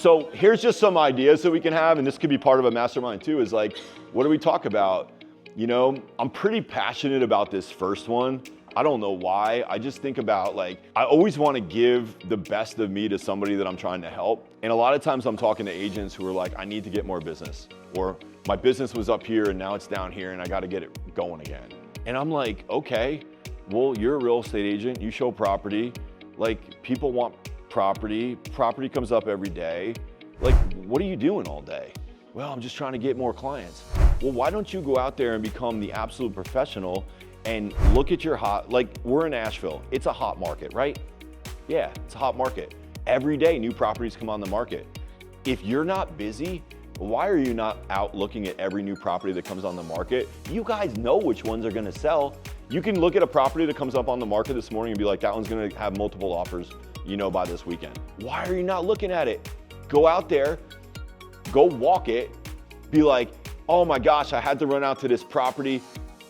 So here's just some ideas that we can have, and this could be part of a mastermind too, is like, what do we talk about? You know, I'm pretty passionate about this first one. I don't know why. I just think about like, I always want to give the best of me to somebody that I'm trying to help. And a lot of times I'm talking to agents who are like, I need to get more business, or my business was up here and now it's down here and I got to get it going again. And I'm like, okay, well, you're a real estate agent, you show property, like people want property comes up every day. Like, what are you doing all day? Well, I'm just trying to get more clients. Well, why don't you go out there and become the absolute professional and look at your like we're in Asheville, it's a hot market, right? Yeah, it's a hot market. Every day new properties come on the market. If you're not busy, why are you not out looking at every new property that comes on the market? You guys know which ones are gonna sell. You can look at a property that comes up on the market this morning and be like, that one's gonna have multiple offers, you know, by this weekend. Why are you not looking at it? Go out there, go walk it, be like, oh my gosh, I had to run out to this property.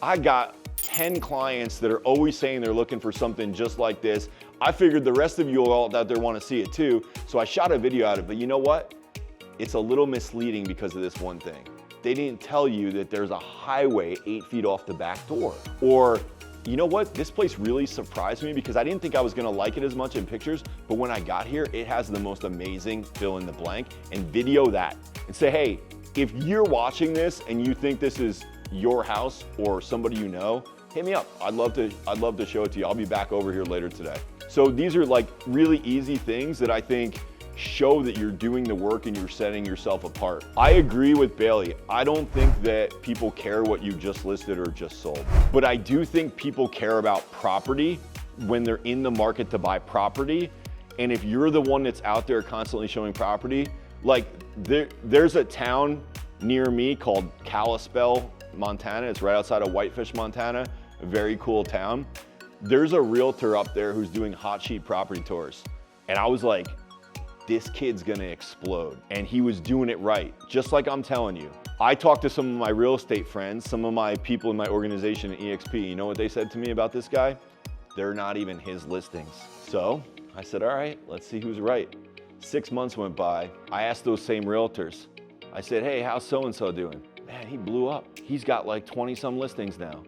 I got 10 clients that are always saying they're looking for something just like this. I figured the rest of you all out there want to see it too. So I shot a video out of it, but you know what? It's a little misleading because of this one thing. They didn't tell you that there's a highway 8 feet off the back door. Or, you know what? This place really surprised me because I didn't think I was gonna like it as much in pictures, but when I got here, it has the most amazing fill in the blank, and video that and say, hey, if you're watching this and you think this is your house or somebody you know, hit me up. I'd love to show it to you. I'll be back over here later today. So these are like really easy things that I think show that you're doing the work and you're setting yourself apart. I agree with Bailey. I don't think that people care what you just listed or just sold, but I do think people care about property when they're in the market to buy property. And if you're the one that's out there constantly showing property, like there's a town near me called Kalispell, Montana. It's right outside of Whitefish, Montana. A very cool town. There's a realtor up there who's doing hot sheet property tours. And I was like, this kid's gonna explode. And he was doing it right, just like I'm telling you. I talked to some of my real estate friends, some of my people in my organization at EXP. You know what they said to me about this guy? They're not even his listings. So I said, all right, let's see who's right. 6 months went by. I asked those same realtors. I said, hey, how's so-and-so doing? Man, he blew up. He's got like 20 some listings now.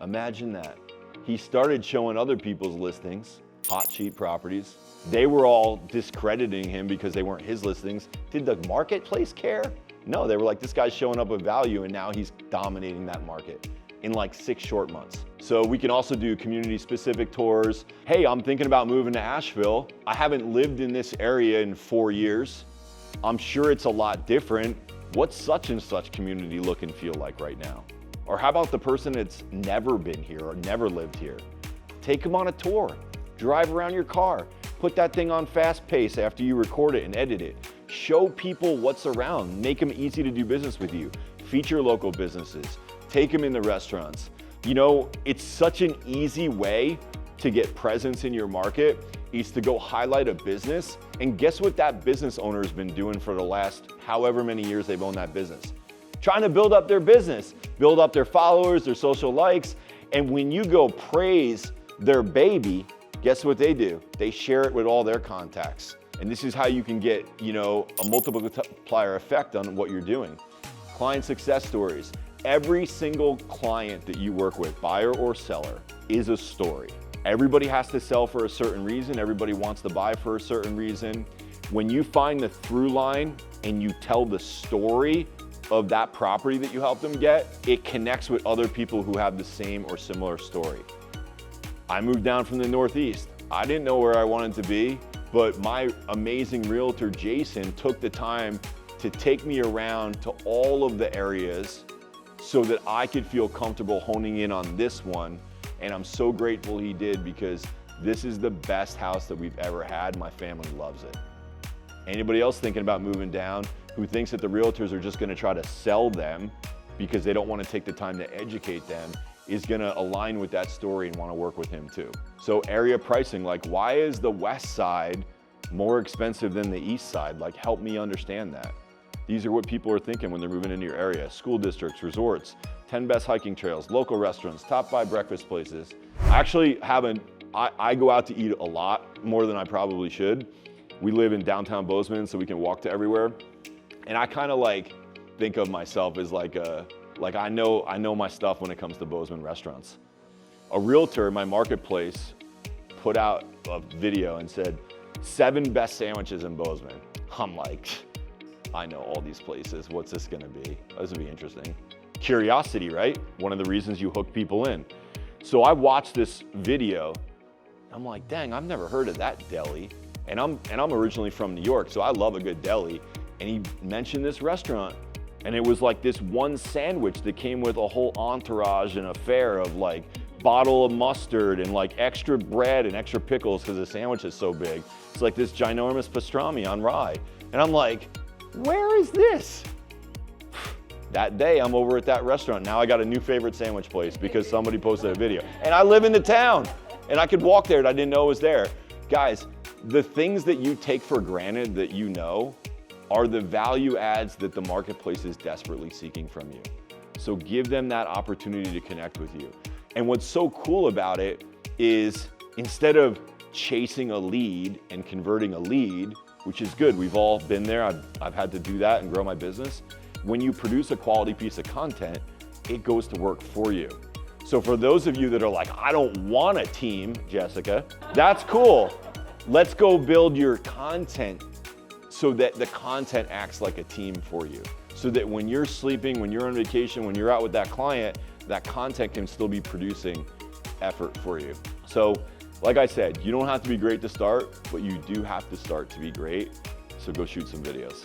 Imagine that. He started showing other people's listings, hot sheet properties. They were all discrediting him because they weren't his listings. Did the marketplace care? No, they were like, this guy's showing up with value and now he's dominating that market in like 6 short months. So we can also do community specific tours. Hey, I'm thinking about moving to Asheville. I haven't lived in this area in 4 years. I'm sure it's a lot different. What's such and such community look and feel like right now? Or how about the person that's never been here or never lived here? Take them on a tour, drive around your car, put that thing on fast pace after you record it and edit it. Show people what's around, make them easy to do business with you. Feature local businesses, take them in the restaurants. You know, it's such an easy way to get presence in your market is to go highlight a business. And guess what that business owner has been doing for the last however many years they've owned that business? Trying to build up their business, build up their followers, their social likes. And when you go praise their baby, guess what they do? They share it with all their contacts. And this is how you can get, you know, a multiplier effect on what you're doing. Client success stories. Every single client that you work with, buyer or seller, is a story. Everybody has to sell for a certain reason. Everybody wants to buy for a certain reason. When you find the through line and you tell the story of that property that you help them get, it connects with other people who have the same or similar story. I moved down from the Northeast. I didn't know where I wanted to be, but my amazing realtor, Jason, took the time to take me around to all of the areas so that I could feel comfortable honing in on this one. And I'm so grateful he did because this is the best house that we've ever had. My family loves it. Anybody else thinking about moving down who thinks that the realtors are just gonna try to sell them because they don't wanna take the time to educate them is gonna align with that story and wanna work with him too. So area pricing, like why is the west side more expensive than the east side? Like help me understand that. These are what people are thinking when they're moving into your area. School districts, resorts, 10 best hiking trails, local restaurants, top 5 breakfast places. I actually I go out to eat a lot more than I probably should. We live in downtown Bozeman, so we can walk to everywhere. And I kind of like think of myself as like I know my stuff when it comes to Bozeman restaurants. A realtor in my marketplace put out a video and said, 7 best sandwiches in Bozeman. I'm like, I know all these places. What's this gonna be? This will be interesting. Curiosity, right? One of the reasons you hook people in. So I watched this video. I'm like, dang, I've never heard of that deli. And I'm originally from New York, so I love a good deli. And he mentioned this restaurant. And it was like this one sandwich that came with a whole entourage and affair of like bottle of mustard and like extra bread and extra pickles because the sandwich is so big. It's like this ginormous pastrami on rye. And I'm like, where is this? That day I'm over at that restaurant. Now I got a new favorite sandwich place because somebody posted a video. And I live in the town and I could walk there and I didn't know it was there. Guys, the things that you take for granted that you know are the value adds that the marketplace is desperately seeking from you. So give them that opportunity to connect with you. And what's so cool about it is instead of chasing a lead and converting a lead, which is good, we've all been there, I've had to do that and grow my business. When you produce a quality piece of content, it goes to work for you. So for those of you that are like, I don't want a team, Jessica, that's cool. Let's go build your content so that the content acts like a team for you. So that when you're sleeping, when you're on vacation, when you're out with that client, that content can still be producing effort for you. So like I said, you don't have to be great to start, but you do have to start to be great. So go shoot some videos.